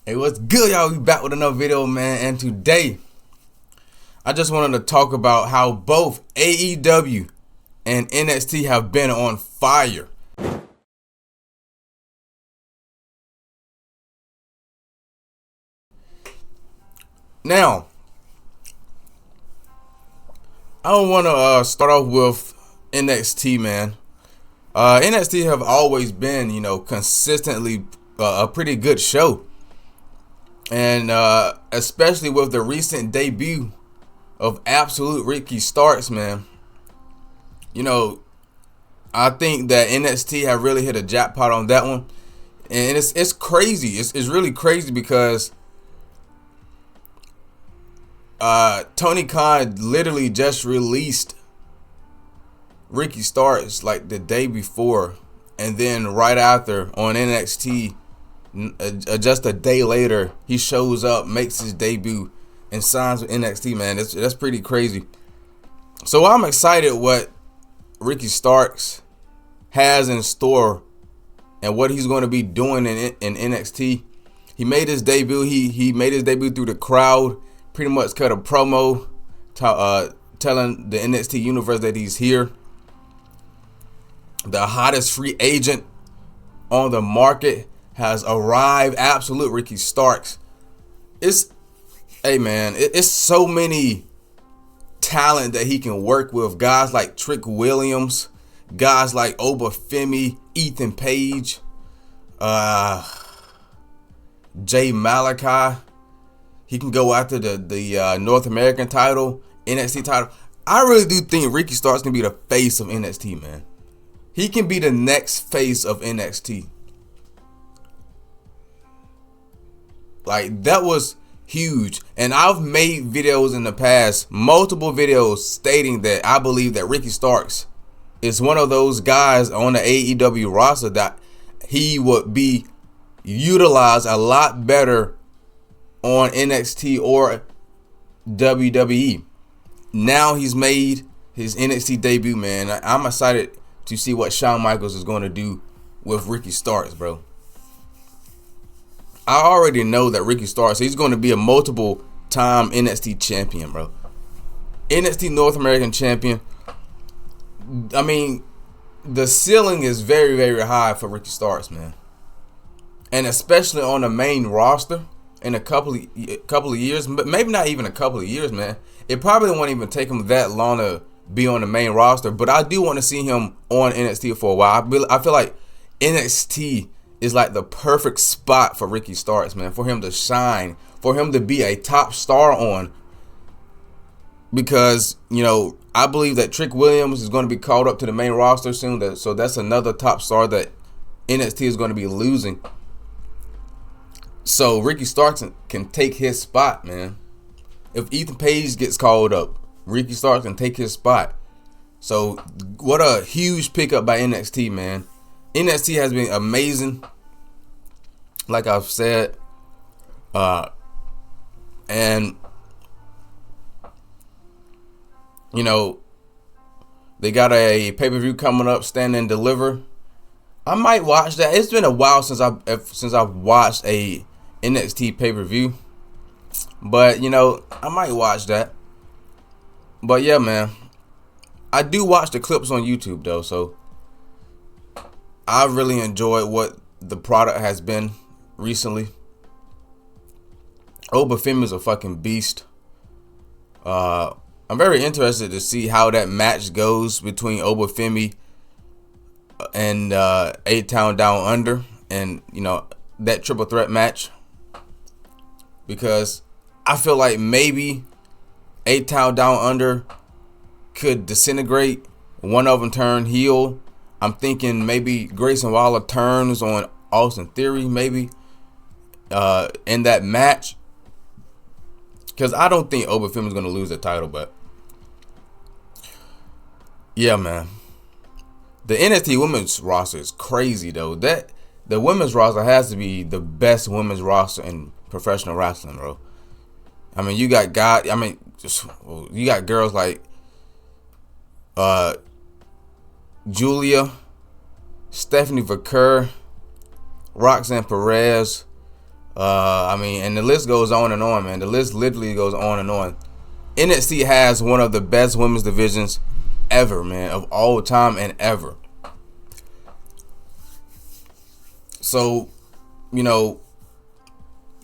Hey, what's good, y'all? We back with another video, man. And today, I just wanted to talk about how both AEW and NXT have been on fire. Now, I don't want to start off with NXT, man. NXT have always been, consistently a pretty good show. And especially with the recent debut of Absolute Ricky Starks, man. I think that NXT have really hit a jackpot on that one. And it's crazy. It's really crazy because Tony Khan literally just released Ricky Starks like the day before, and then right after on NXT, just a day later, he shows up, makes his debut, and signs with NXT. Man, that's pretty crazy. So I'm excited what Ricky Starks has in store and what he's going to be doing in NXT. He made his debut. He made his debut through the crowd. Pretty much cut a promo, telling the NXT universe that he's here. The hottest free agent on the market has arrived. Absolute Ricky Starks. It's so many talent that he can work with. Guys like Trick Williams, guys like Obafemi, Ethan Page, Jay Malachi. He can go after the North American title, NXT title. I really do think Ricky Starks can be the face of NXT, man. He can be the next face of NXT. Like, that was huge. And I've made videos in the past, multiple videos, stating that I believe that Ricky Starks is one of those guys on the AEW roster that he would be utilized a lot better on NXT or WWE. Now he's made his NXT debut, man. I'm excited to see what Shawn Michaels is going to do with Ricky Starks, bro. I already know that Ricky Starks, he's going to be a multiple time NXT champion, bro. NXT North American champion. I mean, the ceiling is very, very high for Ricky Starks, man. And especially on the main roster in a couple of years, but maybe not even a couple of years, man. It probably won't even take him that long to be on the main roster, but I do want to see him on NXT for a while. I feel like NXT is like the perfect spot for Ricky Starks, man, for him to shine, for him to be a top star on. Because, I believe that Trick Williams is going to be called up to the main roster soon. So that's another top star that NXT is going to be losing. So Ricky Starks can take his spot, man. If Ethan Page gets called up, Ricky Starks can take his spot. So what a huge pickup by NXT, man. NXT has been amazing, like I've said. And they got a pay-per-view coming up, Stand and Deliver. I might watch that. It's been a while since I've watched a NXT pay-per-view, but I might watch that. But yeah, man, I do watch the clips on YouTube though, so I really enjoyed what the product has been recently. Obafemi is a fucking beast. I'm very interested to see how that match goes between Obafemi and A-Town Down Under, and that triple threat match, because I feel like maybe A-Town Down Under could disintegrate. One of them turn heel. I'm thinking maybe Grayson Waller turns on Austin Theory, maybe in that match, because I don't think Obafemi is going to lose the title. But yeah, man, the NXT women's roster is crazy though. That the women's roster has to be the best women's roster in professional wrestling, bro. I mean, you got girls like Julia, Stephanie Vaquer, Roxanne Perez, And the list goes on and on, man. The list literally goes on and on. NXT has one of the best women's divisions ever, man, of all time and ever. So,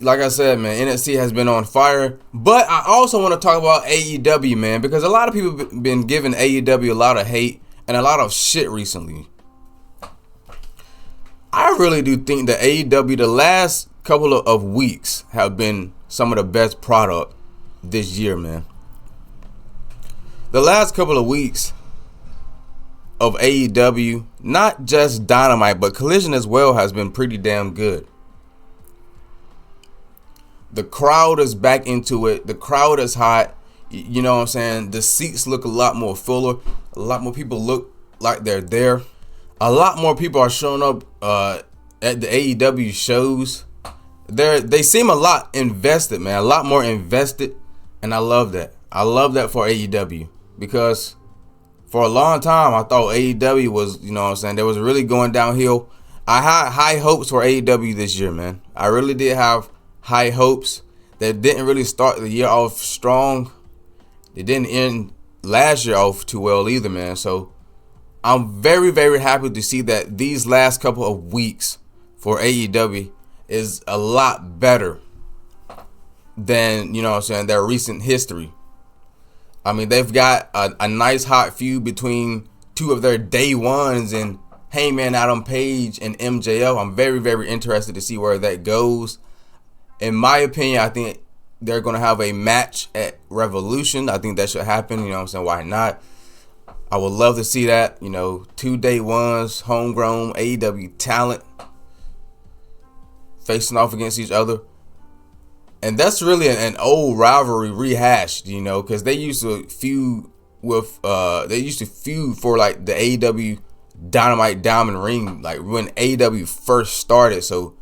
like I said, man, NXT has been on fire. But I also want to talk about AEW, man, because a lot of people have been giving AEW a lot of hate and a lot of shit recently. I really do think that AEW, the last couple of weeks, have been some of the best product this year, man. The last couple of weeks of AEW, not just Dynamite, but Collision as well, has been pretty damn good. The crowd is back into it. The crowd is hot. You know what I'm saying? The seats look a lot more fuller. A lot more people look like they're there. A lot more people are showing up at the AEW shows. They seem a lot invested, man. A lot more invested. And I love that. I love that for AEW. Because for a long time, I thought AEW was, they was really going downhill. I had high hopes for AEW this year, man. I really did have high hopes. That didn't really start the year off strong. It didn't end last year off too well either, man. So I'm very, very happy to see that these last couple of weeks for AEW is a lot better than, their recent history. I mean, they've got a nice hot feud between two of their day ones and Hangman Adam Page and MJF. I'm very, very interested to see where that goes. In my opinion, I think they're going to have a match at Revolution. I think that should happen. Why not? I would love to see that. 2 day ones, homegrown AEW talent facing off against each other. And that's really an old rivalry rehashed, because they used to feud for like the AEW Dynamite Diamond Ring, like when AEW first started. So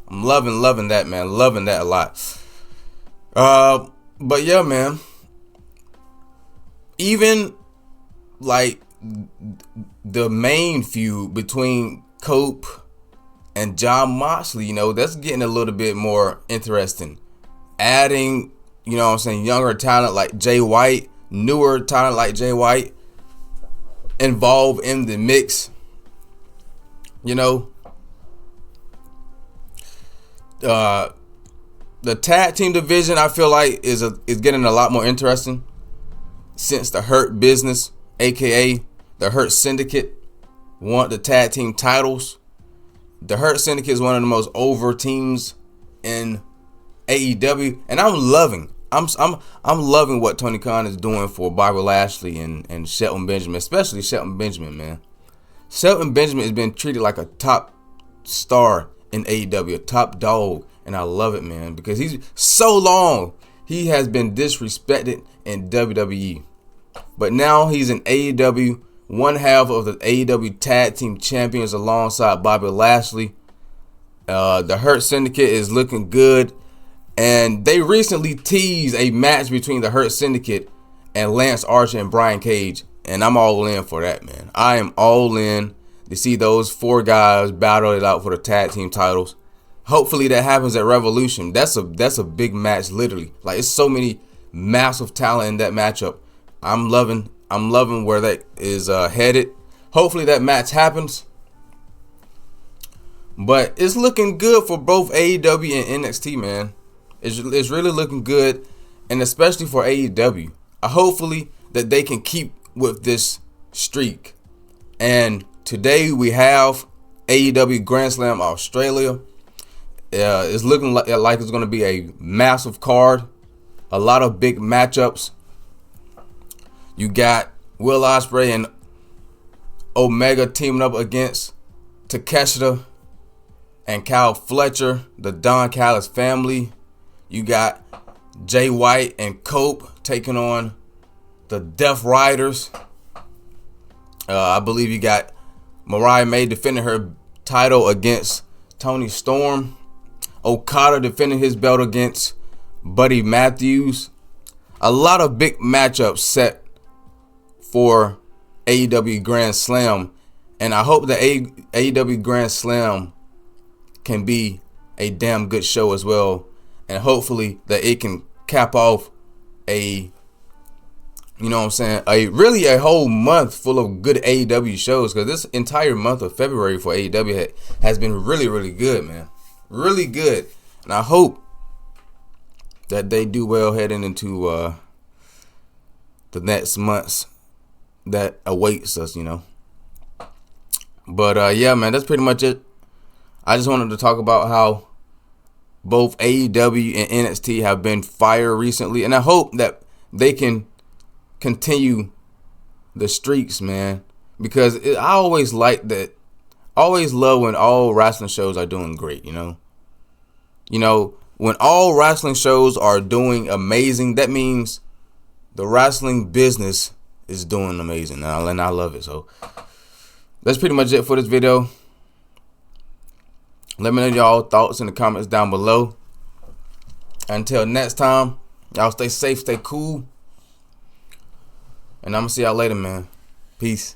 I'm loving that, man. Loving that a lot. But yeah, man. Even like the main feud between Cope and John Moxley, that's getting a little bit more interesting. Adding, younger talent like Jay White, newer talent like Jay White involved in the mix. The tag team division, I feel like is getting a lot more interesting since the Hurt Business, aka the Hurt Syndicate, won the tag team titles. The Hurt Syndicate is one of the most over teams in AEW, and I'm loving what Tony Khan is doing for Bobby Lashley and Shelton Benjamin, especially Shelton Benjamin, man. Shelton Benjamin has been treated like a top star in AEW, a top dog, and I love it, man, because he's so long he has been disrespected in WWE, but now he's in AEW, one half of the AEW Tag Team Champions alongside Bobby Lashley. The Hurt Syndicate is looking good. And they recently teased a match between the Hurt Syndicate and Lance Archer and Brian Cage. And I'm all in for that, man. I am all in to see those 4 guys battle it out for the tag team titles. Hopefully that happens at Revolution. That's a big match, literally. Like, it's so many massive talent in that matchup. I'm loving where that is headed. Hopefully that match happens. But it's looking good for both AEW and NXT, man. It's really looking good, and especially for AEW. Hopefully that they can keep with this streak. And today we have AEW Grand Slam Australia. It's looking like it's going to be a massive card. A lot of big matchups. You got Will Ospreay and Omega teaming up against Takeshita and Kyle Fletcher, the Don Callis family. You got Jay White and Cope taking on the Death Riders. I believe you got Mariah May defending her title against Toni Storm. Okada defending his belt against Buddy Matthews. A lot of big matchups set for AEW Grand Slam. And I hope the AEW Grand Slam can be a damn good show as well, and hopefully that it can cap off a, you know what I'm saying, a whole month full of good AEW shows, because this entire month of February for AEW has been really, really good, man. Really good. And I hope that they do well heading into the next months that awaits us, you know. But yeah, man, that's pretty much it. I just wanted to talk about how both AEW and NXT have been fire recently, and I hope that they can continue the streaks, man, because I always like that. I always love when all wrestling shows are doing great, you know. When all wrestling shows are doing amazing, that means the wrestling business is doing amazing, and I love it. So that's pretty much it for this video. Let me know y'all thoughts in the comments down below. Until next time, y'all stay safe, stay cool. And I'm going to see y'all later, man. Peace.